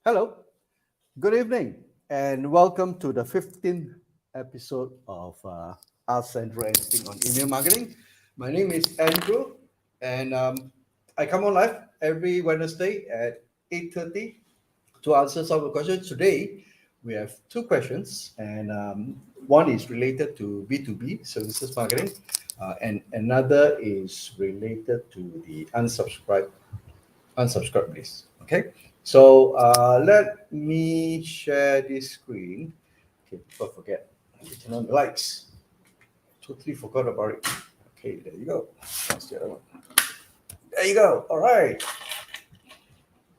Hello, good evening, and welcome to the 15th episode of Ask Andrew Anything on Email Marketing. My name is Andrew, and I come on live every Wednesday at 8:30 to answer some of the questions. Today, we have two questions, and one is related to B2B services marketing, and another is related to the unsubscribe list. Okay, so let me share this screen. Okay, before I forget, I need to turn on the lights. Totally forgot about it. Okay, there you go. That's the other one. There you go. All right.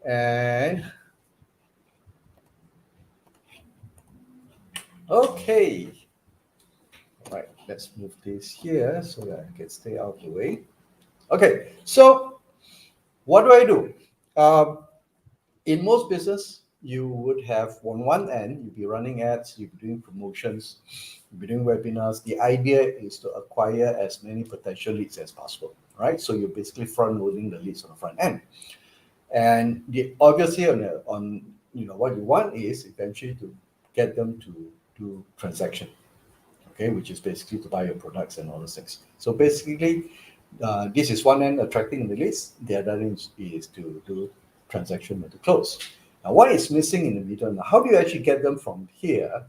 And okay. All right, let's move this here so that I can stay out of the way. Okay, so what do I do? Um, in most business, you would have on one end, you'd be running ads, you'd be doing promotions, you'd be doing webinars. The idea is to acquire as many potential leads as possible, right? So you're basically front loading the leads on the front end. And obviously on what you want is eventually to get them to do transaction, okay, which is basically to buy your products and all those things. So basically, this is one end attracting the leads. The other end is to do transaction and to close. Now, what is missing in the middle? Now, how do you actually get them from here,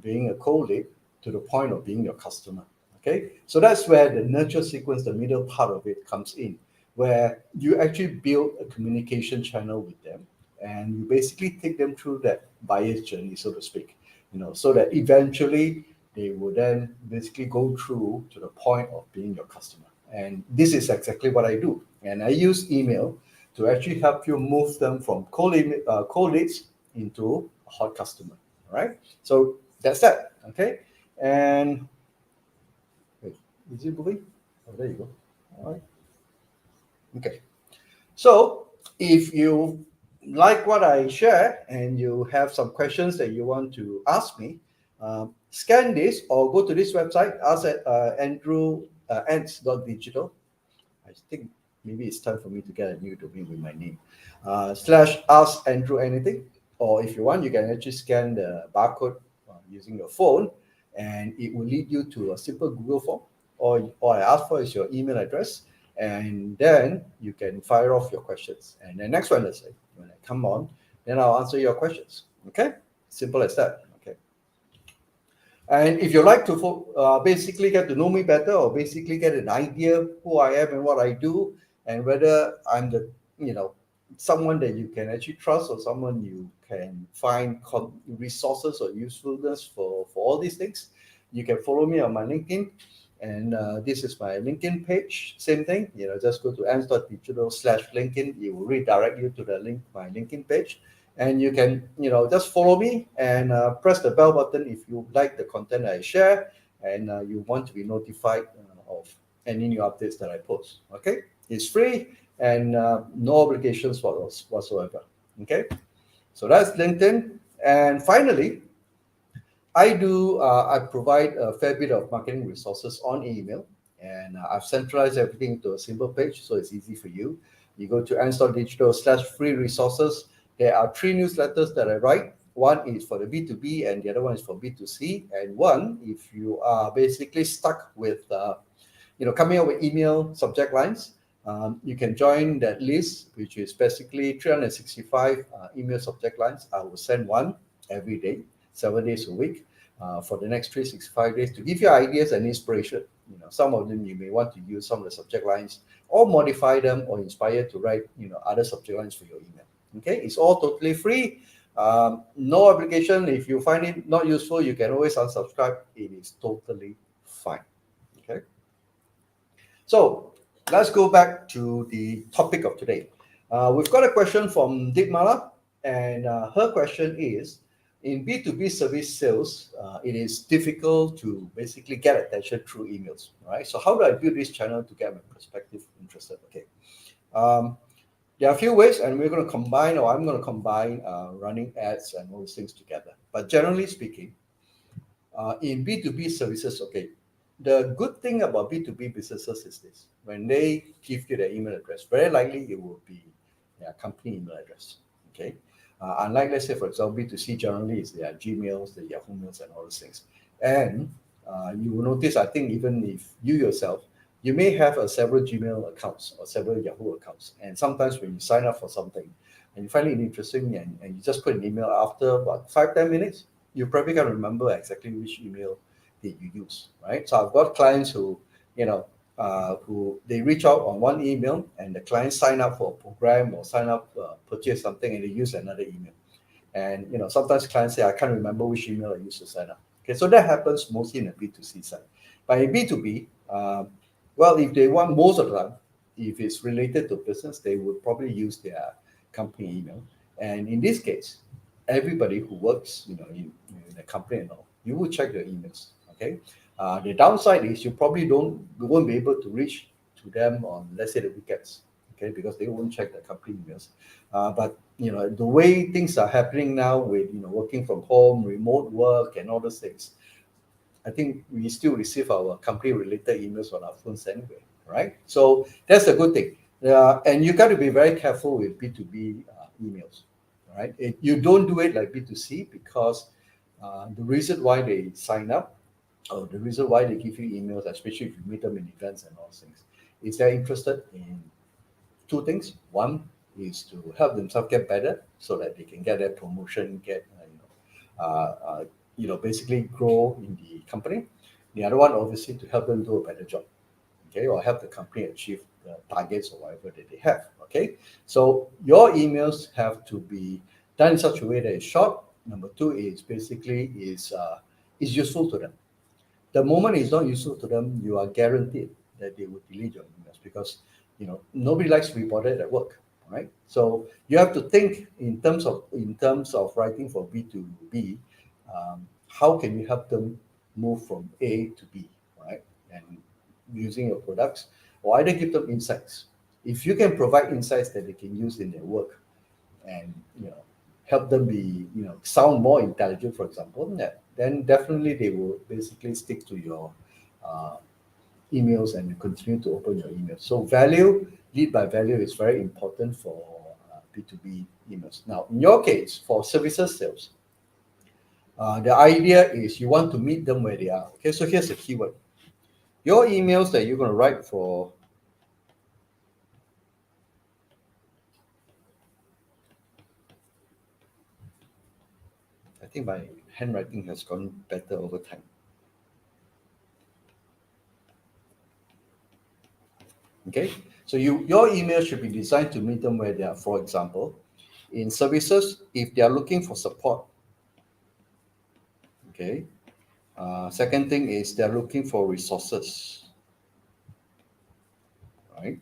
being a cold lead, to the point of being your customer? Okay, so that's where the nurture sequence, the middle part of it, comes in, where you actually build a communication channel with them, and you basically take them through that buyer's journey, so to speak. So that eventually they will then basically go through to the point of being your customer. And this is exactly what I do. And I use email to actually help you move them from cold leads into a hot customer. All right. So that's that. Okay. And wait, is it moving? Oh, there you go. All right. Okay. So if you like what I share and you have some questions that you want to ask me, scan this or go to this website, ask at Andrew ants.digital. I think maybe it's time for me to get a new domain with my name. Slash ask Andrew anything. Or if you want, you can actually scan the barcode using your phone, and it will lead you to a simple Google form. Or I ask for is your email address, and then you can fire off your questions. And the next one, let's say, when I come on, then I'll answer your questions. Okay, simple as that. Okay. And if you like to basically get to know me better, or basically get an idea who I am and what I do, and whether I'm the someone that you can actually trust, or someone you can find resources or usefulness for all these things, you can follow me on my LinkedIn. And this is my LinkedIn page. Same thing, just go to ants.digital/LinkedIn. It will redirect you to the link, my LinkedIn page, and you can just follow me and press the bell button if you like the content I share, and you want to be notified of any new updates that I post. Okay, it's free and no obligations whatsoever. Okay, so that's LinkedIn. And finally, I provide a fair bit of marketing resources on email, and I've centralized everything to a simple page, so it's easy for you. You go to anstar.digital/free resources. There are three newsletters that I write. One is for the B2B, and the other one is for B2C. And one, if you are basically stuck with, coming up with email subject lines, you can join that list, which is basically 365 email subject lines. I will send one every day, 7 days a week, for the next 365 days, to give you ideas and inspiration. Some of them you may want to use some of the subject lines, or modify them, or inspire to write other subject lines for your email. Okay, it's all totally free. No obligation. If you find it not useful, you can always unsubscribe. It is totally fine. Okay, so let's go back to the topic of today. We've got a question from Digmala, and her question is, in B2B service sales, it is difficult to basically get attention through emails, right? So how do I build this channel to get my prospective interested? Okay. There are a few ways, and I'm going to combine running ads and all those things together. But generally speaking, in B2B services, okay, the good thing about B2B businesses is this: when they give you their email address, very likely it will be their company email address. Okay. Unlike, let's say, for example, B2C generally is their Gmails, the Yahoo Mails, and all those things. And you will notice, I think, even if you yourself, you may have several Gmail accounts or several Yahoo accounts. And sometimes when you sign up for something and you find it interesting and you just put an email after about 5-10 minutes, you probably can't remember exactly which email that you use, right? So I've got clients who they reach out on one email and the client sign up for a program or sign up purchase something and they use another email. And sometimes clients say, I can't remember which email I used to sign up. Okay, so that happens mostly in the B2C side. But in B2B, well, if they want most of the time, if it's related to business, they would probably use their company email. And in this case, everybody who works, in the company and all, you will check your emails. Okay. The downside is you probably won't be able to reach to them on, let's say, the weekends. Okay, because they won't check the company emails. But the way things are happening now with working from home, remote work, and all those things, I think we still receive our company related emails on our phones anyway, right? So that's a good thing. And you got to be very careful with B2B emails, right? You don't do it like B2C because the reason why they sign up or the reason why they give you emails, especially if you meet them in events and all those things, is they're interested in two things. One is to help themselves get better so that they can get their promotion, get basically grow in the company. The other one, obviously, to help them do a better job, okay, or help the company achieve the targets or whatever that they have. Okay, so your emails have to be done in such a way that it's short. Number two is basically is useful to them. The moment it's not useful to them, you are guaranteed that they will delete your emails because nobody likes to be bothered at work, right? So you have to think in terms of writing for B2B. How can you help them move from A to B, right? And using your products, or either give them insights. If you can provide insights that they can use in their work, and help them be sound more intelligent, for example, then definitely they will basically stick to your uh, emails and continue to open your emails. So value, lead by value, is very important for B2B emails. Now, in your case, for services sales, the idea is you want to meet them where they are. Okay, so here's the keyword. Your emails that you're going to write for, I think my handwriting has gone better over time. Okay, so your email should be designed to meet them where they are. For example, in services, if they are looking for support, okay. Second thing is they're looking for resources, right?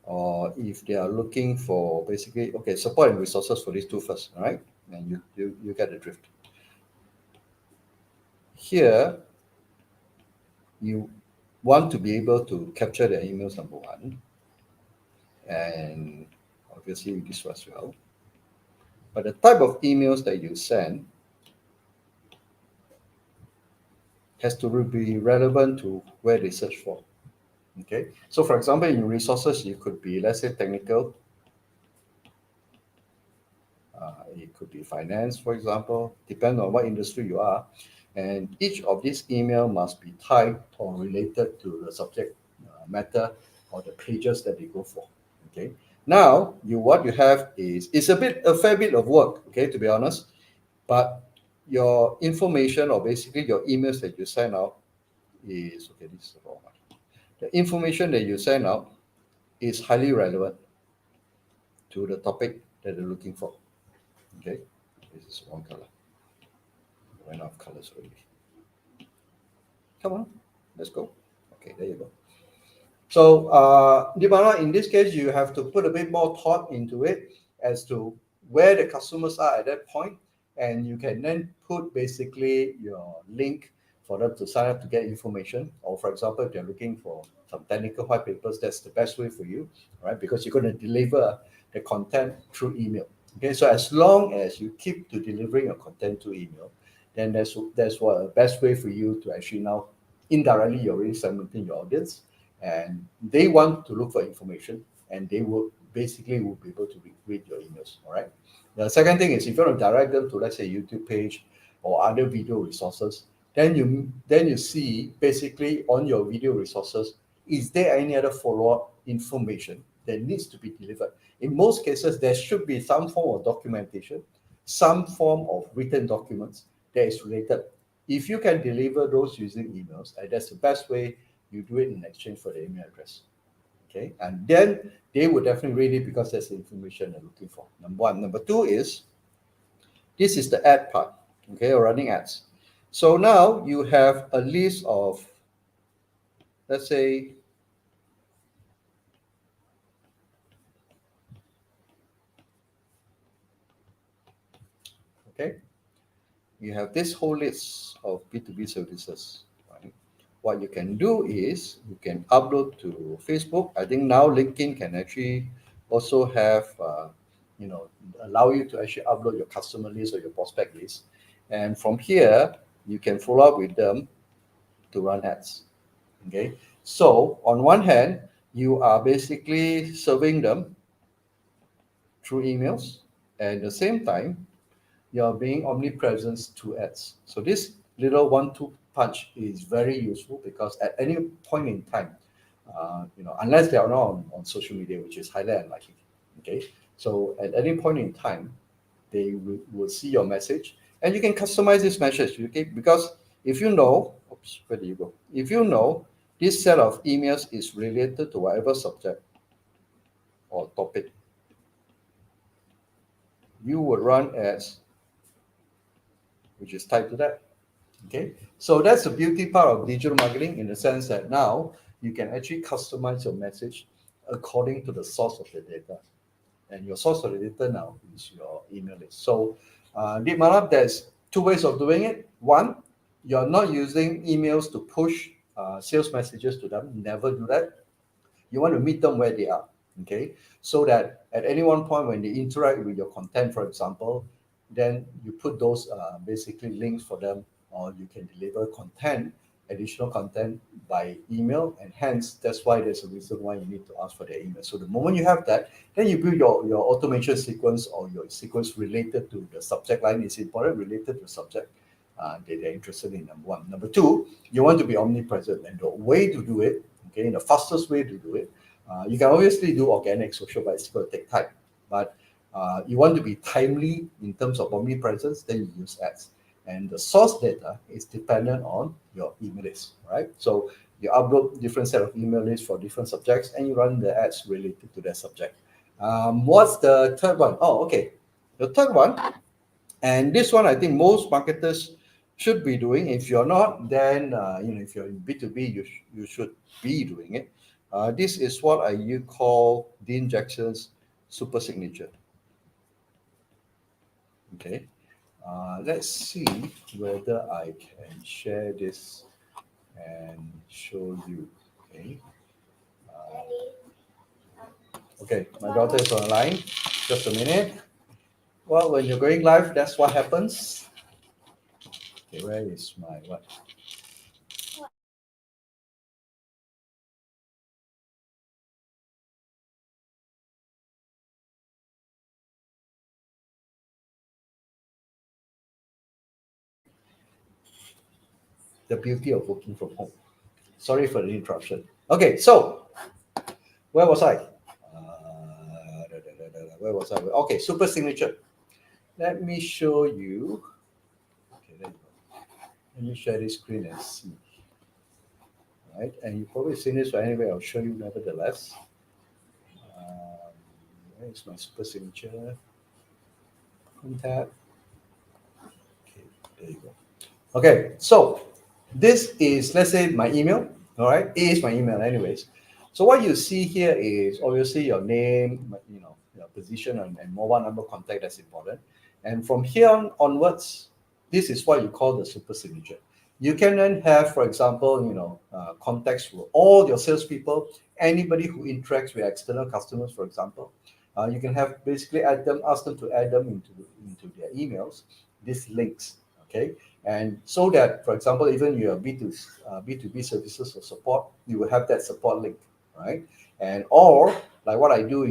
Or if they are looking for basically, okay, support and resources for these two first, all right? And you get the drift. Here, you want to be able to capture their emails, number one, and obviously this as well. But the type of emails that you send has to be relevant to where they search for. Okay. So for example, in resources, you could be, let's say, technical. It could be finance, for example, depending on what industry you are. And each of these email must be tied or related to the subject matter or the pages that they go for. Okay. Now, what you have is it's a fair bit of work. Okay, to be honest, but your information or basically your emails that you send out is okay. This is the wrong one. The information that you send out is highly relevant to the topic that they're looking for. Okay, this is one color. Ran out of colors already. Come on, let's go. Okay, there you go. So, Nirvana, in this case, you have to put a bit more thought into it as to where the customers are at that point, and you can then put basically your link for them to sign up to get information. Or, for example, if they're looking for some technical white papers, that's the best way for you, right? Because you're going to deliver the content through email. Okay, so as long as you keep to delivering your content to email, then that's what the best way for you to actually now indirectly you're already segmenting your audience and they want to look for information, and they will basically will be able to read your emails. All right. The second thing is if you want to direct them to, let's say, YouTube page or other video resources, then you see basically on your video resources, is there any other follow-up information that needs to be delivered? In most cases, there should be some form of documentation, some form of written documents that is related. If you can deliver those using emails, and that's the best way, you do it in exchange for the email address. Okay, and then they will definitely read it because that's the information they're looking for. Number one. Number two is this is the ad part, okay, or running ads. So now you have a list of, let's say, okay, you have this whole list of B2B services. Right? What you can do is you can upload to Facebook. I think now LinkedIn can actually also have, allow you to actually upload your customer list or your prospect list. And from here, you can follow up with them to run ads. Okay. So on one hand, you are basically serving them through emails, and at the same time, you're being omnipresent to ads. So this little one-two punch is very useful because at any point in time, unless they are not on social media, which is highly unlikely. Okay, so at any point in time, they will see your message, and you can customize this message. Okay, because if you know, oops, where do you go? If you know this set of emails is related to whatever subject or topic, you would run ads which is tied to that. Okay, so that's the beauty part of digital marketing in the sense that now you can actually customize your message according to the source of the data. And your source of the data now is your email list. So, Deep Manap, there's two ways of doing it. One, you're not using emails to push sales messages to them. Never do that. You want to meet them where they are, okay? So that at any one point when they interact with your content, for example, then you put those basically links for them, or you can deliver content, additional content by email, and hence that's why there's a reason why you need to ask for their email. So the moment you have that, then you build your automation sequence or your sequence related to the subject line is important, related to subject that they're interested in, number one. Number two, you want to be omnipresent, and the way to do it, okay, the fastest way to do it, you can obviously do organic social, but it's going to take time. But you want to be timely in terms of omnipresence, then you use ads. And the source data is dependent on your email list, right? So you upload different set of email lists for different subjects, and you run the ads related to that subject. What's the third one? Oh, okay. The third one, and this one I think most marketers should be doing. If you're not, then if you're in B2B, you should be doing it. This is what you call Dean Jackson's super signature. Okay. Let's see whether I can share this and show you. Okay. Okay, my daughter is online. Just a minute. Well, when you're going live, that's what happens. Okay, where is my what? The beauty of working from home. Sorry for the interruption. Okay, so where was I? Where was I? Okay, super signature. Let me show you. Okay, there you go. Let me share this screen and see. Right, and you've probably seen this, but anyway, I'll show you nevertheless. Where is my super signature? Tab. Okay, there you go. Okay, so this is, let's say, my email. All right, it is my email, anyways. So what you see here is obviously your name, your position and mobile number contact. That's important. And from here onwards, this is what you call the super signature. You can then have, for example, contacts for all your salespeople, anybody who interacts with external customers, for example. You can have basically ask them to add them into their emails. These links, okay. And so that, for example, even your B2B services or support, you will have that support link, right? And or like what I do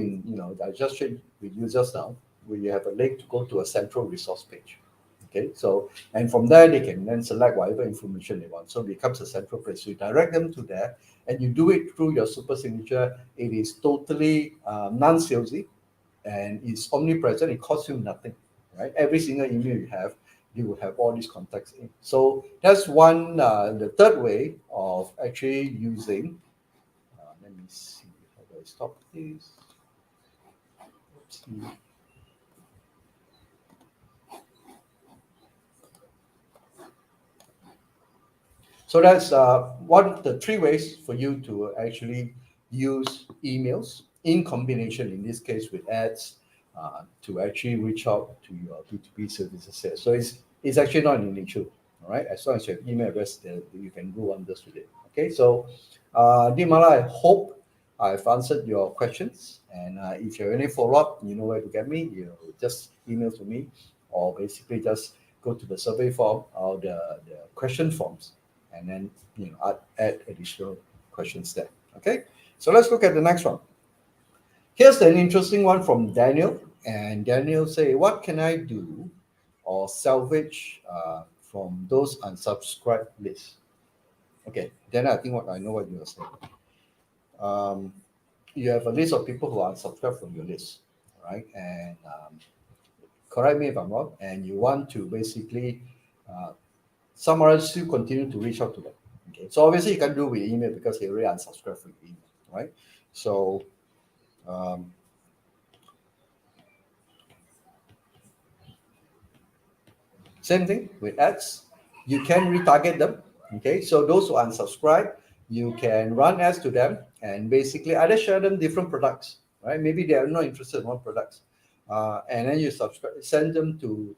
I just shared with you just now, where you have a link to go to a central resource page. Okay, so and from there they can then select whatever information they want. So it becomes a central place. You direct them to there, and you do it through your super signature. It is totally non-salesy, and it's omnipresent. It costs you nothing, right? Every single email you have, you will have all these contacts in. So that's one. The third way of actually using. Let me see. How do I stop this? Let's see. So that's one of the three ways for you to actually use emails in combination, in this case with ads, to actually reach out to your B2B services sales. So it's actually not an issue, all right? As long as you have email address, you can do wonders with it. Okay, so Dimala, I hope I've answered your questions. And if you have any follow-up, you know where to get me. You just email to me, or basically just go to the survey form or the question forms, and then add additional questions there. Okay, so let's look at the next one. Here's an interesting one from Daniel, and Daniel say, "What can I do or salvage from those unsubscribed lists?" Okay, then I think what I know what you are saying. Um, you have a list of people who are unsubscribed from your list, right? And correct me if I'm wrong. And you want to basically uh, someone else still continue to reach out to them. Okay, so obviously you can do with email because they already unsubscribed from email, right? So um, same thing with ads. You can retarget them. Okay, so those who unsubscribe, you can run ads to them and basically either share them different products, right? Maybe they are not interested in one product, and then you subscribe, send them to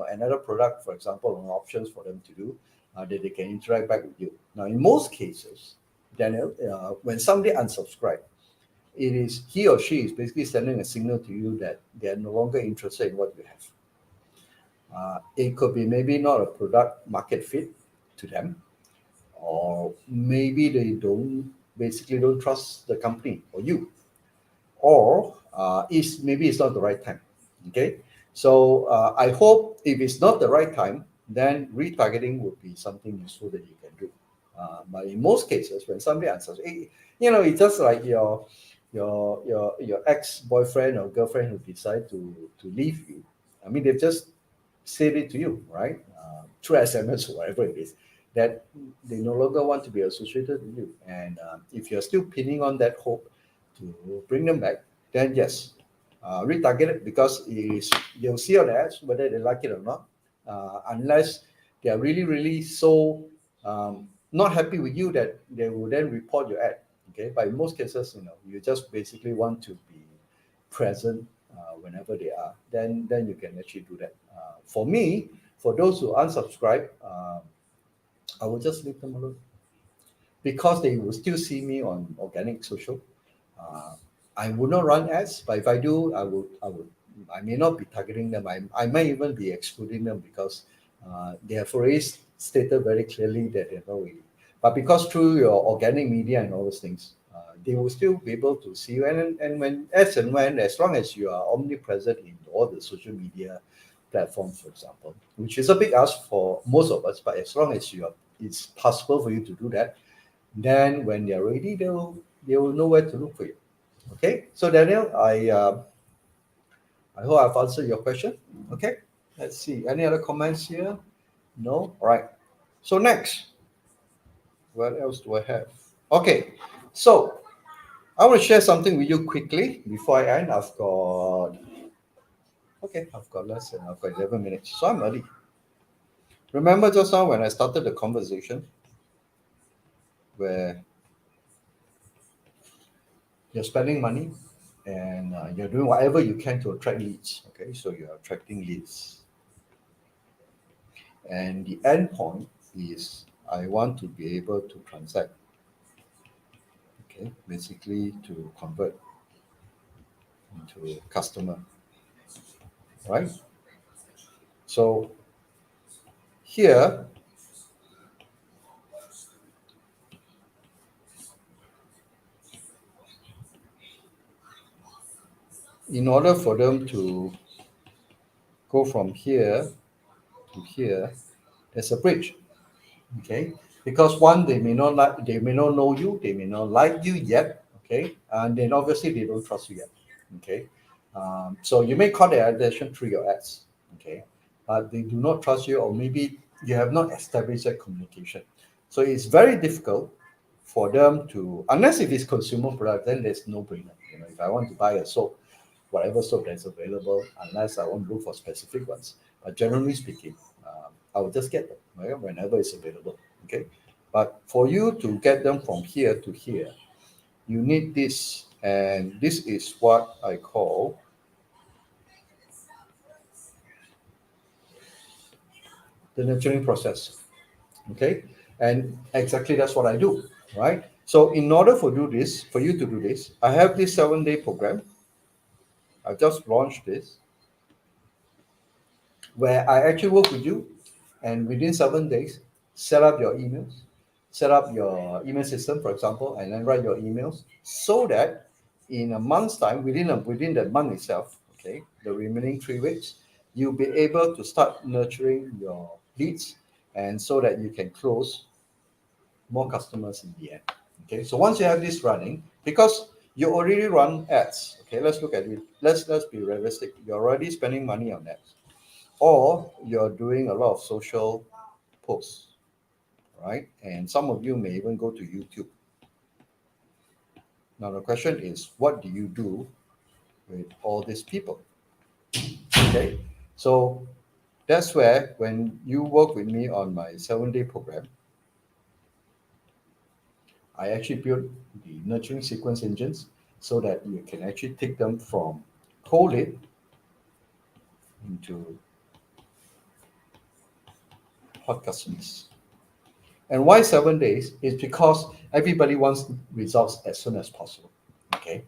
another product, for example, or options for them to do that they can interact back with you. Now, in most cases, Daniel, when somebody unsubscribe, it is he or she is basically sending a signal to you that they are no longer interested in what you have. It could be maybe not a product market fit to them, or maybe they don't trust the company or you, or is maybe it's not the right time. Okay, so I hope if it's not the right time, then retargeting would be something useful that you can do. But in most cases, when somebody answers, it's just like your ex boyfriend or girlfriend who decide to leave you. I mean, they've just said it to you, right? Through SMS or whatever it is, that they no longer want to be associated with you. And if you're still pinning on that hope to bring them back, then yes, retarget it, because you'll see on the ads whether they like it or not. Unless they are really, really so not happy with you that they will then report your ad. Okay, but in most cases, you just basically want to be present whenever they are. Then you can actually do that. For me, for those who unsubscribe, I will just leave them alone, because they will still see me on organic social. Uh, I would not run ads, but if I do, I may not be targeting them. I might even be excluding them, because they have already stated very clearly that they're not really. But because through your organic media and all those things, they will still be able to see you. And when, as long as you are omnipresent in all the social media platforms, for example, which is a big ask for most of us, but as long as it's possible for you to do that, then when they're ready, they will know where to look for you. Okay, so Daniel, I hope I've answered your question. Okay, let's see. Any other comments here? No. All right. So next, what else do I have? Okay, so I want to share something with you quickly before I end. I've got 11 minutes, so I'm early. Remember just now when I started the conversation, where you're spending money and you're doing whatever you can to attract leads. Okay, so you're attracting leads, and the end point is I want to be able to transact. Okay, basically to convert into customer, right? So here, in order for them to go from here to here, there's a bridge. Okay, because one, they may not know you, they may not like you yet. Okay, and then obviously they don't trust you yet. Okay, so you may call their attention through your ads. Okay, but they do not trust you, or maybe you have not established that communication. So it's very difficult for them to, unless if it's consumer product, then there's no brainer. If I want to buy a soap, whatever soap that's available, unless I want to look for specific ones. But generally speaking, I will just get them, right, whenever it's available. Okay, but for you to get them from here to here, you need this, and this is what I call the nurturing process. Okay, and exactly that's what I do, right? So in order for you to do this, I have this 7-day program. I just launched this, where I actually work with you, and within 7 days, set up your emails, set up your email system, for example, and then write your emails, so that in a month's time, within the month itself, okay, the remaining 3 weeks, you'll be able to start nurturing your leads, and so that you can close more customers in the end. Okay, so once you have this running, because you already run ads, okay, let's look at it. Let's be realistic. You're already spending money on ads, or you're doing a lot of social posts, right? And some of you may even go to YouTube. Now, the question is, what do you do with all these people? Okay, so that's where, when you work with me on my 7-day program, I actually build the nurturing sequence engines so that you can actually take them from cold lead into hot customers. And why 7 days? Is because everybody wants results as soon as possible. Okay,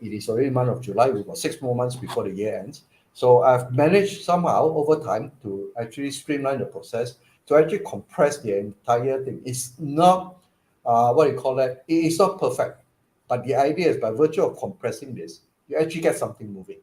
it is already month of July. We've got 6 more months before the year ends. So I've managed somehow over time to actually streamline the process, to actually compress the entire thing. It's not what do you call that? It is not perfect, but the idea is, by virtue of compressing this, you actually get something moving.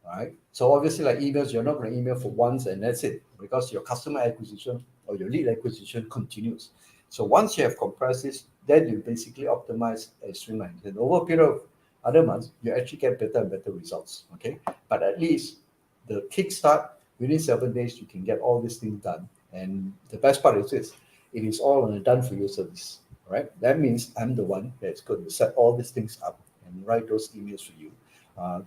Right? So obviously, like emails, you're not going to email for once and that's it, because your customer acquisition or your lead acquisition continues. So once you have compressed this, then you basically optimize a streamline. Then over a period of other months, you actually get better and better results. Okay, but at least the kickstart, within 7 days, you can get all these things done. And the best part is this: it is all on a done for you service. Right? That means I'm the one that's going to set all these things up and write those emails for you,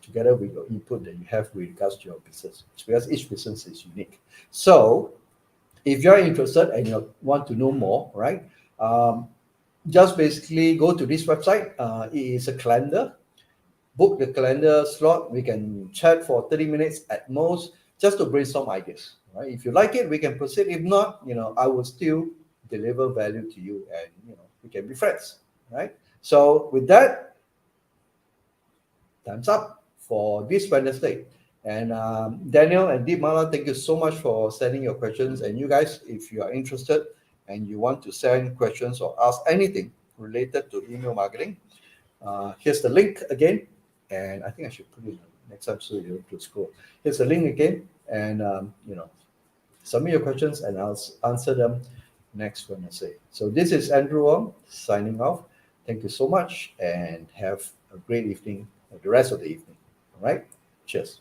together with your input that you have with regards to your business, because each business is unique. So if you're interested and you want to know more, right, just basically go to this website. It is a calendar. Book the calendar slot. We can chat for 30 minutes at most, just to brainstorm ideas. Right? If you like it, we can proceed. If not, I will still deliver value to you, and we can be friends. Right? So with that, time's up for this Wednesday. And Daniel and Deepmala, thank you so much for sending your questions. And you guys, if you are interested and you want to send questions or ask anything related to email marketing, here's the link again. And I think I should put it next time so you don't scroll. Here's the link again. And, submit your questions and I'll answer them next Wednesday. So this is Andrew Wong signing off. Thank you so much and have a great evening, or the rest of the evening. All right. Cheers.